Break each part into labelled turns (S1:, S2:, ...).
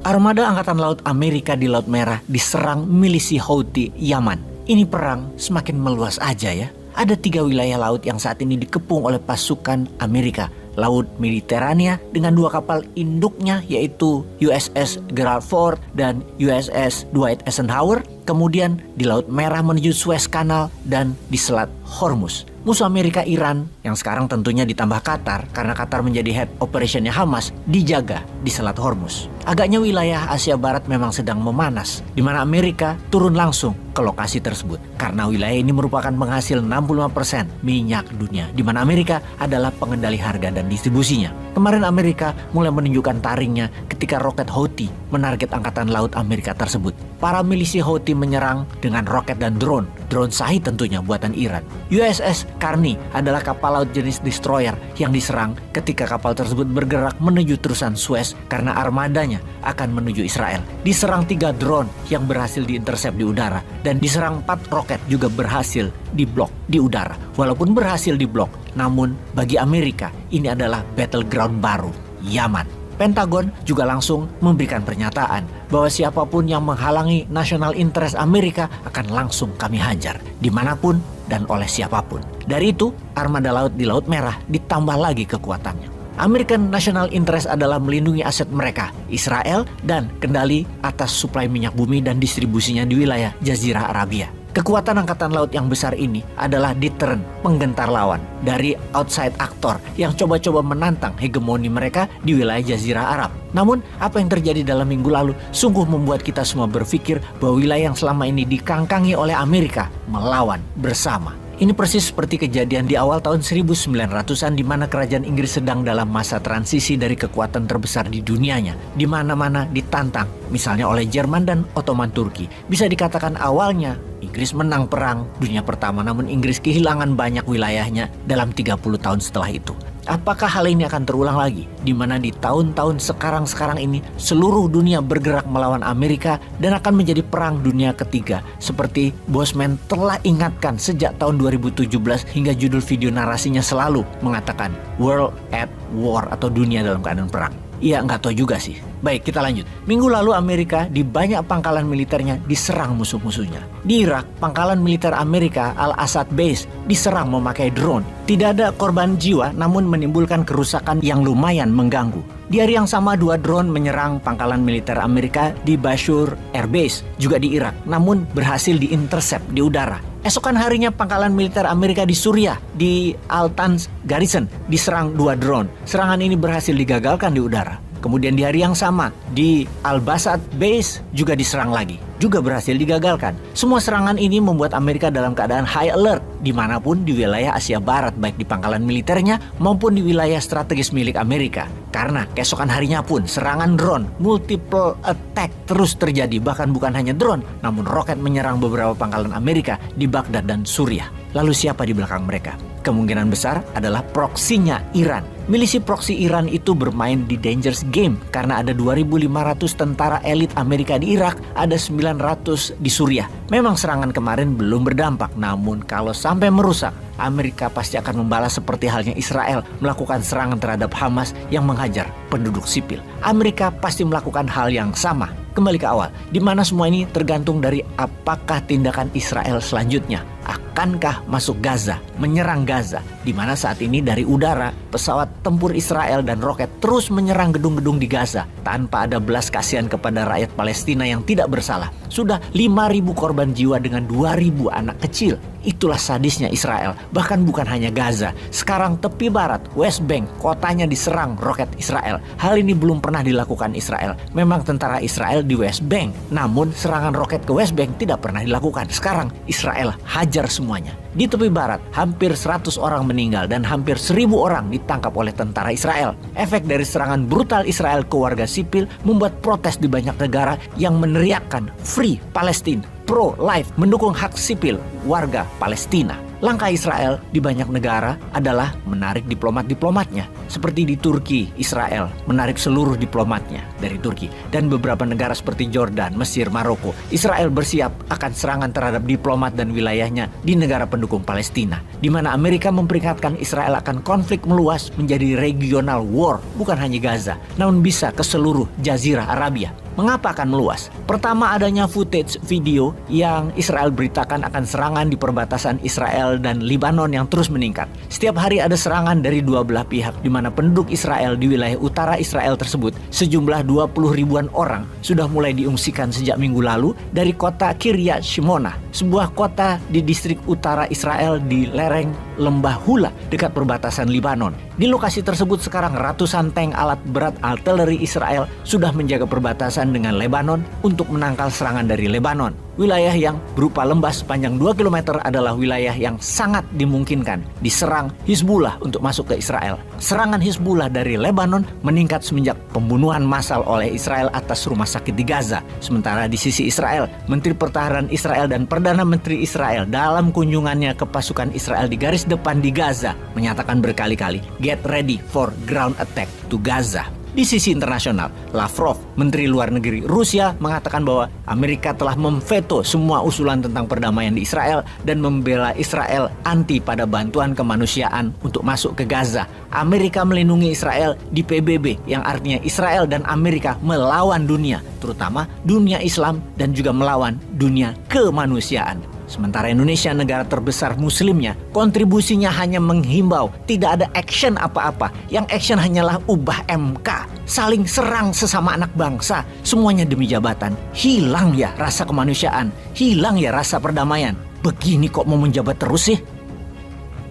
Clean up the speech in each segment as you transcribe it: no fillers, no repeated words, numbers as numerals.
S1: Armada Angkatan Laut Amerika di Laut Merah diserang milisi Houthi Yaman. Ini perang semakin meluas aja ya. Ada 3 wilayah laut yang saat ini dikepung oleh pasukan Amerika. Laut Mediterania dengan 2 kapal induknya yaitu USS Gerald Ford dan USS Dwight Eisenhower. Kemudian di Laut Merah menuju Suez Canal dan di Selat Hormuz. Musuh Amerika Iran yang sekarang tentunya ditambah Qatar karena Qatar menjadi head operationnya Hamas dijaga di Selat Hormuz. Agaknya wilayah Asia Barat memang sedang memanas di mana Amerika turun langsung ke lokasi tersebut karena wilayah ini merupakan penghasil 65% minyak dunia di mana Amerika adalah pengendali harga dan distribusinya. Kemarin Amerika mulai menunjukkan taringnya ketika roket Houthi menarget angkatan laut Amerika tersebut. Para milisi Houthi menyerang dengan roket dan drone Shahed tentunya buatan Iran. USS Carney adalah kapal laut jenis destroyer yang diserang ketika kapal tersebut bergerak menuju terusan Suez karena armadanya akan menuju Israel. Diserang 3 drone yang berhasil diintersep di udara dan diserang 4 roket juga berhasil diblok di udara. Walaupun berhasil diblok, namun bagi Amerika ini adalah battleground baru, Yaman. Pentagon juga langsung memberikan pernyataan bahwa siapapun yang menghalangi national interest Amerika akan langsung kami hajar dimanapun dan oleh siapapun. Dari itu, armada laut di Laut Merah ditambah lagi kekuatannya. American National Interest adalah melindungi aset mereka, Israel, dan kendali atas suplai minyak bumi dan distribusinya di wilayah Jazirah Arabia. Kekuatan angkatan laut yang besar ini adalah deterrent, penggentar lawan dari outside aktor yang coba-coba menantang hegemoni mereka di wilayah Jazirah Arab. Namun, apa yang terjadi dalam minggu lalu sungguh membuat kita semua berpikir bahwa wilayah yang selama ini dikangkangi oleh Amerika melawan bersama. Ini persis seperti kejadian di awal tahun 1900-an di mana kerajaan Inggris sedang dalam masa transisi dari kekuatan terbesar di dunianya. Di mana-mana ditantang, misalnya oleh Jerman dan Ottoman Turki. Bisa dikatakan awalnya Inggris menang perang dunia pertama, namun Inggris kehilangan banyak wilayahnya dalam 30 tahun setelah itu. Apakah hal ini akan terulang lagi? Di mana di tahun-tahun sekarang ini seluruh dunia bergerak melawan Amerika dan akan menjadi perang dunia ketiga. Seperti Bosman telah ingatkan sejak tahun 2017 hingga judul video narasinya selalu mengatakan World at War atau dunia dalam keadaan perang. Iya, nggak tahu juga sih. Baik, kita lanjut. Minggu lalu Amerika di banyak pangkalan militernya diserang musuh-musuhnya. Di Irak, pangkalan militer Amerika Al-Assad Base diserang memakai drone. Tidak ada korban jiwa, namun menimbulkan kerusakan yang lumayan mengganggu. Di hari yang sama, 2 drone menyerang pangkalan militer Amerika di Bashur Air Base, juga di Irak, namun berhasil diintersep di udara. Esokan harinya pangkalan militer Amerika di Suriah, di Al-Tanz Garrison, diserang 2 drone. Serangan ini berhasil digagalkan di udara. Kemudian di hari yang sama, di Al-Basad Base juga diserang lagi, juga berhasil digagalkan. Semua serangan ini membuat Amerika dalam keadaan high alert dimanapun di wilayah Asia Barat, baik di pangkalan militernya maupun di wilayah strategis milik Amerika. Karena keesokan harinya pun serangan drone, multiple attack terus terjadi. Bahkan bukan hanya drone, namun roket menyerang beberapa pangkalan Amerika di Baghdad dan Suriah. Lalu siapa di belakang mereka? Kemungkinan besar adalah proksinya Iran. Milisi proksi Iran itu bermain di dangerous game karena ada 2.500 tentara elit Amerika di Irak, ada 900 di Suriah. Memang serangan kemarin belum berdampak, namun kalau sampai merusak, Amerika pasti akan membalas seperti halnya Israel melakukan serangan terhadap Hamas yang menghajar penduduk sipil. Amerika pasti melakukan hal yang sama. Kembali ke awal, di mana semua ini tergantung dari apakah tindakan Israel selanjutnya. Akankah masuk Gaza, menyerang Gaza, di mana saat ini dari udara pesawat tempur Israel dan roket terus menyerang gedung-gedung di Gaza tanpa ada belas kasihan kepada rakyat Palestina yang tidak bersalah. Sudah 5.000 korban jiwa dengan 2.000 anak kecil. Itulah sadisnya Israel. Bahkan bukan hanya Gaza, sekarang tepi barat, West Bank, kotanya diserang roket Israel. Hal ini belum pernah dilakukan Israel. Memang tentara Israel di West Bank, namun serangan roket ke West Bank tidak pernah dilakukan. Sekarang Israel hajar semuanya. Di tepi barat, hampir 100 orang meninggal dan hampir 1.000 orang ditangkap oleh tentara Israel. Efek dari serangan brutal Israel ke warga sipil membuat protes di banyak negara yang meneriakkan Free Palestine, pro-life, mendukung hak sipil warga Palestina. Langkah Israel di banyak negara adalah menarik diplomat-diplomatnya. Seperti di Turki, Israel menarik seluruh diplomatnya dari Turki. Dan beberapa negara seperti Jordan, Mesir, Maroko. Israel bersiap akan serangan terhadap diplomat dan wilayahnya di negara pendukung Palestina. Di mana Amerika memperingatkan Israel akan konflik meluas menjadi regional war. Bukan hanya Gaza, namun bisa ke seluruh Jazirah Arabia. Mengapa akan meluas? Pertama, adanya footage video yang Israel beritakan akan serangan di perbatasan Israel dan Lebanon yang terus meningkat. Setiap hari ada serangan dari dua belah pihak di mana penduduk Israel di wilayah utara Israel tersebut sejumlah 20 ribuan orang sudah mulai diungsikan sejak minggu lalu dari kota Kiryat Shimona, sebuah kota di distrik utara Israel di lereng lembah Hula dekat perbatasan Lebanon. Di lokasi tersebut sekarang ratusan tank alat berat artileri Israel sudah menjaga perbatasan dengan Lebanon untuk menangkal serangan dari Lebanon. Wilayah yang berupa lembah sepanjang 2 km adalah wilayah yang sangat dimungkinkan diserang Hizbullah untuk masuk ke Israel. Serangan Hizbullah dari Lebanon meningkat semenjak pembunuhan massal oleh Israel atas rumah sakit di Gaza. Sementara di sisi Israel, Menteri Pertahanan Israel dan Perdana Menteri Israel dalam kunjungannya ke pasukan Israel di garis depan di Gaza menyatakan berkali-kali, "Get ready for ground attack to Gaza." Di sisi internasional, Lavrov, Menteri Luar Negeri Rusia, mengatakan bahwa Amerika telah memveto semua usulan tentang perdamaian di Israel dan membela Israel anti pada bantuan kemanusiaan untuk masuk ke Gaza. Amerika melindungi Israel di PBB, yang artinya Israel dan Amerika melawan dunia, terutama dunia Islam dan juga melawan dunia kemanusiaan. Sementara Indonesia, negara terbesar muslimnya, kontribusinya hanya menghimbau, tidak ada action apa-apa. Yang action hanyalah ubah MK, saling serang sesama anak bangsa, semuanya demi jabatan. Hilang ya rasa kemanusiaan, hilang ya rasa perdamaian. Begini kok mau menjabat terus sih?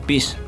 S1: Peace.